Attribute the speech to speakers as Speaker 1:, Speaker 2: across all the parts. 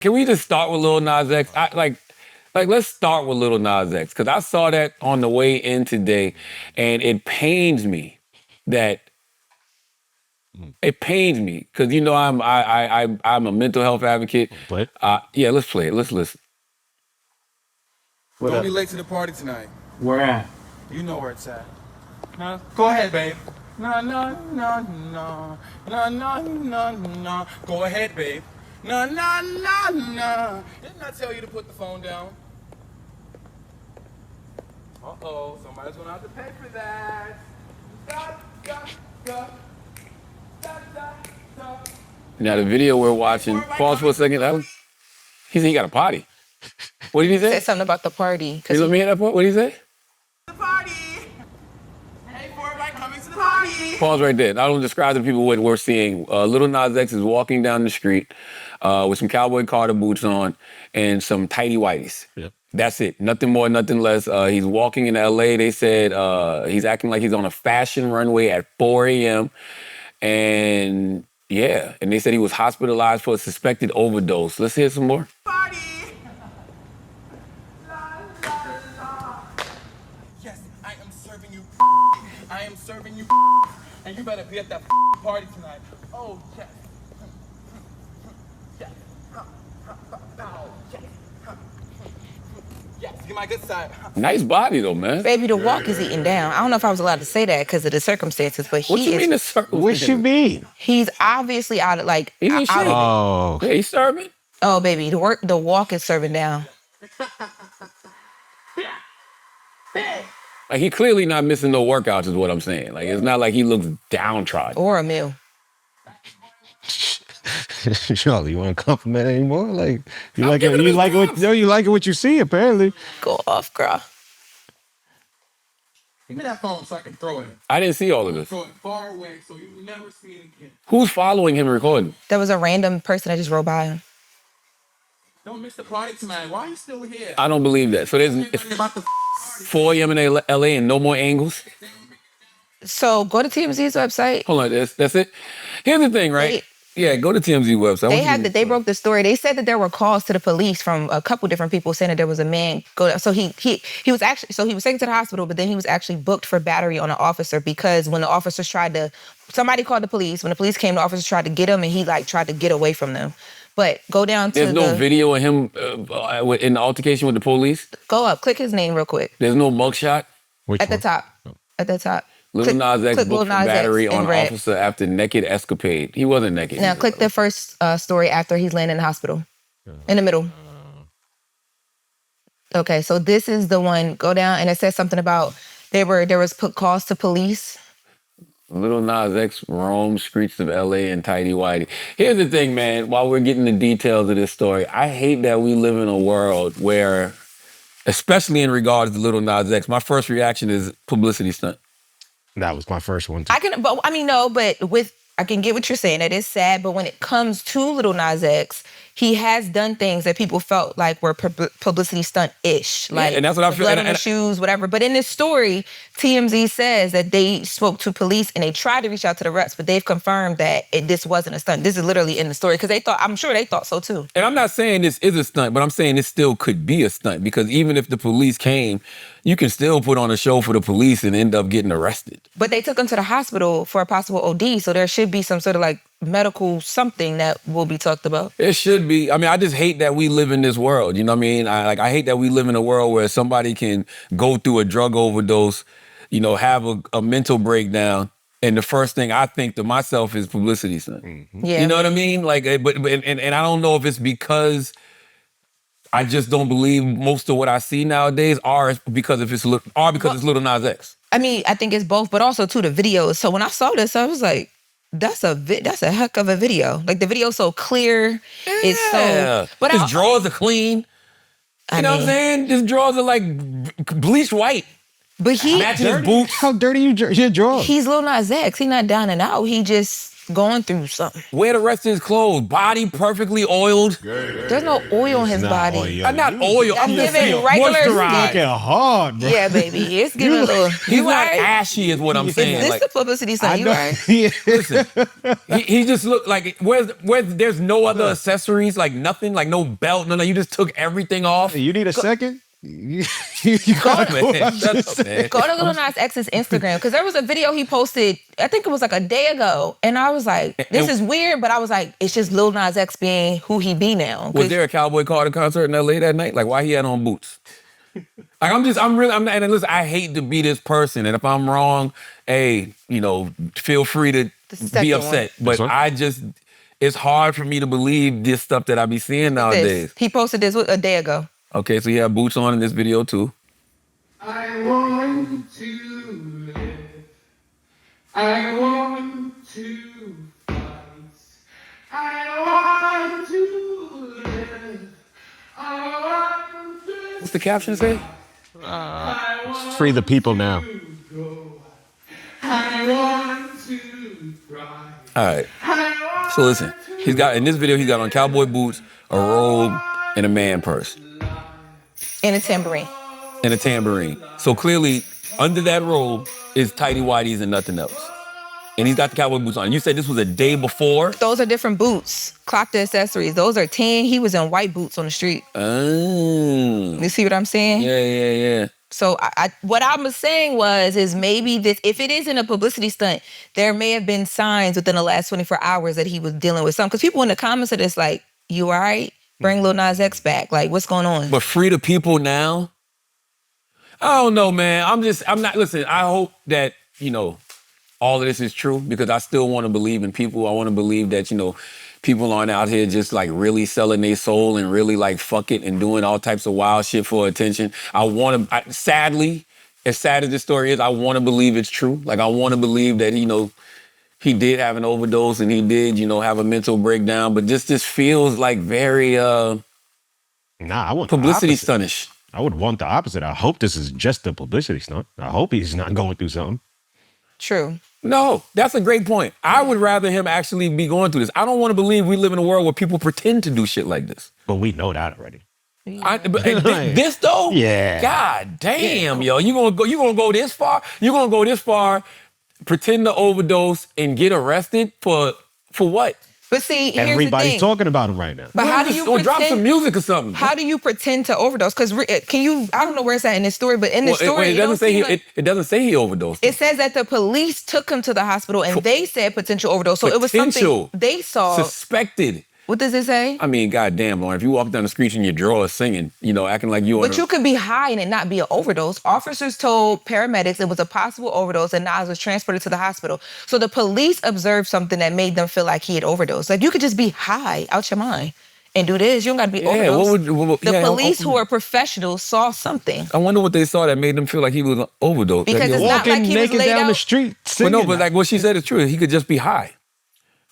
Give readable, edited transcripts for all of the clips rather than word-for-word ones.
Speaker 1: Can we just start with Lil Nas X? Let's start with Lil Nas X, because I saw that on the way in today, and it pains me that because you know I'm a mental health advocate.
Speaker 2: Play?
Speaker 1: Yeah, let's play it. Let's listen.
Speaker 3: Don't be late to the party tonight.
Speaker 4: Where at?
Speaker 3: You know where it's at. Nah, go ahead, babe. No, no, no, no, no, no, no, no. Go ahead, babe. No, no, no, no. Didn't I tell you to put the phone down? Uh-oh, somebody's gonna have to pay for that. Da, da, da. Da, da, da.
Speaker 1: Now the video we're watching. Pause for a second. He said he got a potty. What did he say?
Speaker 5: Said something about the party.
Speaker 1: Hey, let me hear that part. What did he say?
Speaker 3: The party. Hey, for everybody coming to the party.
Speaker 1: Pause right there. I don't describe to people what we're seeing. Lil Nas X is walking down the street with some cowboy Carter boots on and some tighty whities.
Speaker 2: Yep.
Speaker 1: That's it. Nothing more, nothing less. He's walking in LA. They said he's acting like he's on a fashion runway at 4 a.m. And yeah, and they said he was hospitalized for a suspected overdose. Let's hear some more.
Speaker 3: Party. Yes, I am serving you. I am serving you. And you better be at that party tonight. Oh, yes. Yes. Yes, get my good side.
Speaker 1: Nice body though, man.
Speaker 5: Baby, the walk is eating down. I don't know if I was allowed to say that because of the circumstances, but
Speaker 1: What you mean the circle?
Speaker 2: What you mean?
Speaker 5: he's obviously out of like
Speaker 1: He's in
Speaker 5: out
Speaker 1: shape.
Speaker 5: of it.
Speaker 2: Oh,
Speaker 1: Yeah, he's serving.
Speaker 5: Oh, baby, the walk is serving down.
Speaker 1: Like he clearly not missing no workouts is what I'm saying. Like it's not like he looks downtrodden.
Speaker 5: Or a meal.
Speaker 2: Charlie, you want to compliment anymore? Like you
Speaker 1: I'm
Speaker 2: like it?
Speaker 1: giving him
Speaker 2: You
Speaker 1: his
Speaker 2: like it?
Speaker 1: props.
Speaker 2: No, you like it? What you see? Apparently.
Speaker 5: Go off, girl.
Speaker 3: Give me that phone so I can throw it.
Speaker 1: I didn't see all of this.
Speaker 3: Throw it far away so you never see it again.
Speaker 1: Who's following him recording?
Speaker 5: There was a random person that just rode by him.
Speaker 3: Don't miss the party tonight. Why are you still here?
Speaker 1: I don't believe that. So it's
Speaker 3: About the
Speaker 1: 4 a.m. in LA and no more angles?
Speaker 5: So go to TMZ's website.
Speaker 1: Hold on, that's it? Here's the thing, right? Yeah, go to TMZ website.
Speaker 5: They broke the story. They said that there were calls to the police from a couple different people saying that there was a man so he was taken to the hospital, but then he was actually booked for battery on an officer because when the officers somebody called the police. When the police came, the officers tried to get him and he like tried to get away from them. But go down to
Speaker 1: There's no video of him in the altercation with the police?
Speaker 5: Go up, click his name real quick.
Speaker 1: There's no mugshot?
Speaker 2: Which
Speaker 5: At the
Speaker 2: one?
Speaker 5: top. At the top.
Speaker 1: Lil Nas X
Speaker 5: click
Speaker 1: booked
Speaker 5: Lil
Speaker 1: for
Speaker 5: Nas X
Speaker 1: battery
Speaker 5: in
Speaker 1: on
Speaker 5: red.
Speaker 1: officer after naked escapade. He wasn't naked.
Speaker 5: Now click the first story after he's laying in the hospital. In the middle. Okay, so this is the one. Go down and it says something about there was calls to police.
Speaker 1: Lil Nas X roams streets of LA and tidy whitey. Here's the thing, man. While we're getting the details of this story, I hate that we live in a world where, especially in regards to Lil Nas X, my first reaction is publicity stunt.
Speaker 2: That was my first one too.
Speaker 5: I can get what you're saying. That is sad, but when it comes to Lil Nas X, he has done things that people felt like were publicity stunt-ish. Like
Speaker 1: and that's what I feel.
Speaker 5: blood on the shoes, whatever. But in this story, TMZ says that they spoke to police and they tried to reach out to the reps, but they've confirmed that this wasn't a stunt. This is literally in the story because I'm sure they thought so too.
Speaker 1: And I'm not saying this is a stunt, but I'm saying this still could be a stunt because even if the police came, you can still put on a show for the police and end up getting arrested.
Speaker 5: But they took him to the hospital for a possible OD, so there should be some sort of like medical something that will be talked about.
Speaker 1: It should be. I mean, I just hate that we live in this world. You know what I mean? I hate that we live in a world where somebody can go through a drug overdose, have a mental breakdown, and the first thing I think to myself is publicity stunt.
Speaker 5: Mm-hmm. Yeah.
Speaker 1: You know what I mean? Like, but I don't know if it's because I just don't believe most of what I see nowadays are because it's Lil Nas X.
Speaker 5: I mean, I think it's both, but also too the videos. So when I saw this, I was like, that's a heck of a video. Like the video's so clear.
Speaker 1: Yeah.
Speaker 5: It's so. But
Speaker 1: his drawers are clean. You know what I'm saying? His drawers are like bleached white.
Speaker 5: But he
Speaker 1: matching his boots.
Speaker 2: How dirty your drawers?
Speaker 5: He's Lil Nas X. He's not down and out. He just going through something.
Speaker 1: Wear the rest of his clothes. Body perfectly oiled.
Speaker 5: There's no oil in his body.
Speaker 1: Not oil. I'm just saying moisturized.
Speaker 2: Looking hard, bro.
Speaker 5: Yeah, baby. It's giving a little.
Speaker 1: He's not ashy, is what I'm saying.
Speaker 5: Is this
Speaker 1: Like,
Speaker 5: the publicity stunt? You right?
Speaker 1: listen, he just looked like where's there's no other accessories, like nothing, like no belt, no. You just took everything off.
Speaker 2: You need a second? You
Speaker 1: God, man. Shut up, man.
Speaker 5: Go to Lil Nas X's Instagram because there was a video he posted. I think it was like a day ago, and I was like, "This is weird," but I was like, "It's just Lil Nas X being who he be now."
Speaker 1: Was there a Cowboy Carter concert in LA that night? Like, why he had on boots? Like, I'm not, and listen, I hate to be this person, and if I'm wrong, hey, feel free to be upset. But it's hard for me to believe this stuff that I be seeing nowadays.
Speaker 5: He posted this a day ago.
Speaker 1: Okay, so he had boots on in this video too.
Speaker 3: I want to live. I want to fight. I want to live. I want to
Speaker 1: What's the caption say?
Speaker 2: Free the people now.
Speaker 3: I want to cry.
Speaker 1: All right. So listen, in this video, he's got on cowboy boots, a robe, and a man purse.
Speaker 5: And a tambourine.
Speaker 1: And a tambourine. So clearly, under that robe is tighty whities and nothing else. And he's got the cowboy boots on. You said this was a day before?
Speaker 5: Those are different boots. Clock the accessories. Those are tan. He was in white boots on the street.
Speaker 1: Oh.
Speaker 5: You see what I'm saying?
Speaker 1: Yeah.
Speaker 5: So what I was saying is maybe this, if it isn't a publicity stunt, there may have been signs within the last 24 hours that he was dealing with something. Because people in the comments are just like, you all right? Bring Lil Nas X back. Like, what's going on?
Speaker 1: But free the people now? I don't know, man. Listen, I hope that, all of this is true because I still want to believe in people. I want to believe that, people aren't out here just like really selling their soul and really like fuck it and doing all types of wild shit for attention. Sadly, as sad as this story is, I want to believe it's true. Like, I want to believe that, he did have an overdose and he did, have a mental breakdown. But this feels like very
Speaker 2: I want
Speaker 1: publicity stuntish.
Speaker 2: I would want the opposite. I hope this is just a publicity stunt. I hope he's not going through something.
Speaker 5: True.
Speaker 1: No, that's a great point. I would rather him actually be going through this. I don't want to believe we live in a world where people pretend to do shit like this.
Speaker 2: But we know that already.
Speaker 1: This though?
Speaker 2: Yeah.
Speaker 1: God damn, yo. You gonna go this far? You gonna go this far, pretend to overdose and get arrested for what?
Speaker 5: But see, here's
Speaker 2: everybody's
Speaker 5: the thing.
Speaker 2: talking about him right now.
Speaker 5: But how do you pretend?
Speaker 1: Drop some music or something.
Speaker 5: How do you pretend to overdose? Because I don't know where it's at in this story, but in the story,
Speaker 1: it doesn't say he overdosed.
Speaker 5: It says that the police took him to the hospital and they said potential overdose. So it was something they saw.
Speaker 1: Suspected.
Speaker 5: What does it say?
Speaker 1: I mean, goddamn, Lauren, if you walk down the street in your drawers singing, acting like you are.
Speaker 5: But you could be high and it not be an overdose. Officers told paramedics it was a possible overdose and Nas was transported to the hospital. So the police observed something that made them feel like he had overdosed. Like, you could just be high out your mind and do this. You don't got to be overdosed. The police who are professionals saw something.
Speaker 1: I wonder what they saw that made them feel like he was overdosed.
Speaker 5: Because it's not like he was laid
Speaker 2: down
Speaker 5: out.
Speaker 2: The street singing.
Speaker 1: But like what she said is true. He could just be high.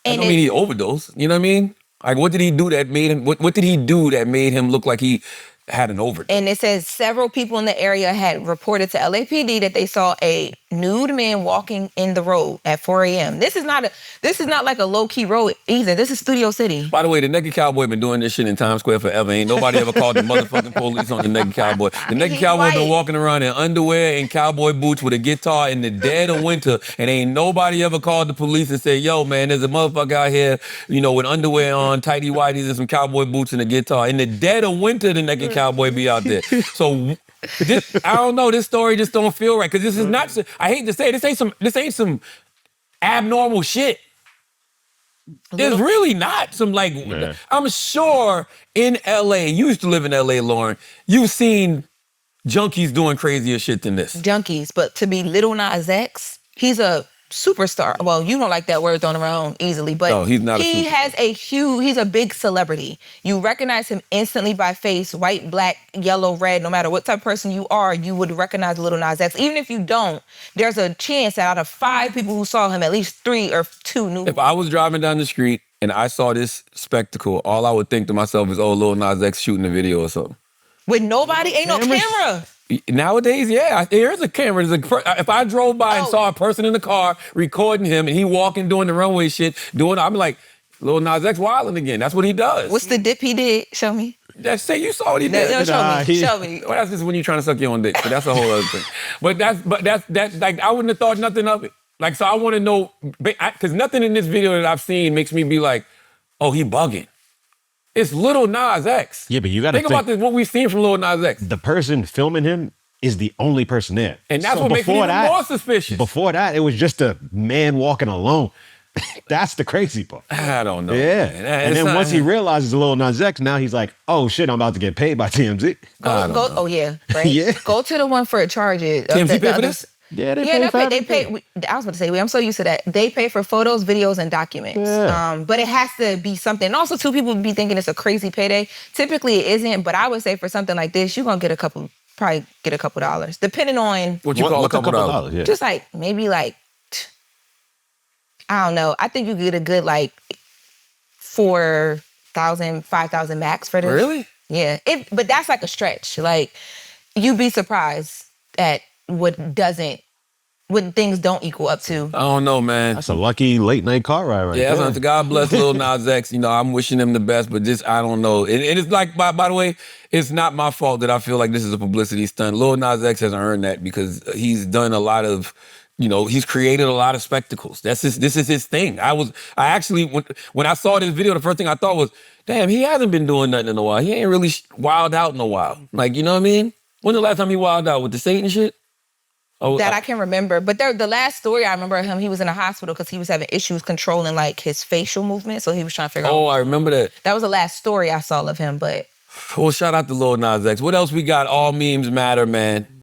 Speaker 1: I don't mean he overdosed. You know what I mean? Like, what did he do that made him? What did he do that made him look like he had an overdose? And
Speaker 5: it says several people in the area had reported to LAPD that they saw a nude man walking in the road at 4 a.m. This is not like a low-key road either. This is Studio City.
Speaker 1: By the way, the Naked Cowboy been doing this shit in Times Square forever. Ain't nobody ever called the motherfucking police on the Naked Cowboy. The Naked Cowboy been walking around in underwear and cowboy boots with a guitar in the dead of winter, and ain't nobody ever called the police and said, yo, man, there's a motherfucker out here, with underwear on, tighty whities and some cowboy boots and a guitar. In the dead of winter, the Naked Cowboy be out there. So I don't know. This story just don't feel right because this is not. I hate to say it, this ain't some abnormal shit. It's really not some like.
Speaker 2: Yeah.
Speaker 1: I'm sure in LA, you used to live in LA, Lauren. You've seen junkies doing crazier shit than this.
Speaker 5: Junkies, but to be Lil Nas X, he's a superstar. Well, you don't like that word thrown around easily, but
Speaker 1: no, he's not.
Speaker 5: He's a big celebrity. You recognize him instantly by face, white, black, yellow, red. No matter what type of person you are, you would recognize Lil Nas X. Even if you don't, there's a chance that out of 5 people who saw him, at least 3 or 2 knew.
Speaker 1: If I was driving down the street and I saw this spectacle, all I would think to myself is, oh, Lil Nas X shooting a video or something.
Speaker 5: With nobody, ain't no camera.
Speaker 1: Nowadays, yeah, there's a camera. If I drove by and
Speaker 5: Oh.
Speaker 1: saw a person in the car recording him and he walking doing the runway shit, I'm like, Lil Nas X wilding again. That's what he does.
Speaker 5: What's the dip he did? Show me.
Speaker 1: That's say you saw what he did.
Speaker 5: No,
Speaker 2: Nah,
Speaker 5: show me.
Speaker 1: Well, that's just when you're trying to suck your own dick. But that's a whole other thing. But that's like I wouldn't have thought nothing of it. Like so, I want to know because nothing in this video that I've seen makes me be like, oh, he bugging. It's Lil Nas X.
Speaker 2: Yeah, but you got to
Speaker 1: think about this. What we've seen from Lil Nas X,
Speaker 2: the person filming him is the only person there.
Speaker 1: and that's what makes it even more suspicious.
Speaker 2: Before that, it was just a man walking alone. That's the crazy part.
Speaker 1: I don't know.
Speaker 2: Yeah.
Speaker 1: Man.
Speaker 2: And then once he realizes Lil Nas X, now he's like, oh shit, I'm about to get paid by TMZ.
Speaker 5: Go, oh yeah, right.
Speaker 2: Yeah.
Speaker 5: Go to the one for charges.
Speaker 1: TMZ pay for this?
Speaker 2: Yeah, they
Speaker 5: pay. I was about to say, I'm so used to that. They pay for photos, videos, and documents.
Speaker 2: Yeah.
Speaker 5: But it has to be something. And also, too, people be thinking it's a crazy payday. Typically, it isn't. But I would say for something like this, you're gonna probably get a couple dollars, depending on
Speaker 1: What you call a couple dollars?
Speaker 2: Yeah.
Speaker 5: just like maybe like I don't know. I think you get a good like 4,000, 5,000 max for this.
Speaker 1: Really?
Speaker 5: Yeah. But that's like a stretch. Like you'd be surprised at when things don't equal up to.
Speaker 1: I don't know, man.
Speaker 2: That's a lucky late night car ride right
Speaker 1: Yeah,
Speaker 2: there.
Speaker 1: God bless Lil Nas X. I'm wishing him the best, but just I don't know. And it's like, by the way, it's not my fault that I feel like this is a publicity stunt. Lil Nas X hasn't earned that because he's done a lot of, he's created a lot of spectacles. This is his thing. When I saw this video, the first thing I thought was, damn, he hasn't been doing nothing in a while. He ain't really wild out in a while. Like, you know what I mean? When's the last time he wild out with the Satan shit? Oh,
Speaker 5: That I can remember. But the last story I remember of him, he was in a hospital because he was having issues controlling like his facial movement. So he was trying to figure out.
Speaker 1: Oh, I remember that.
Speaker 5: That was the last story I saw of him, but.
Speaker 1: Well, shout out to Lil Nas X. What else we got? All memes matter, man.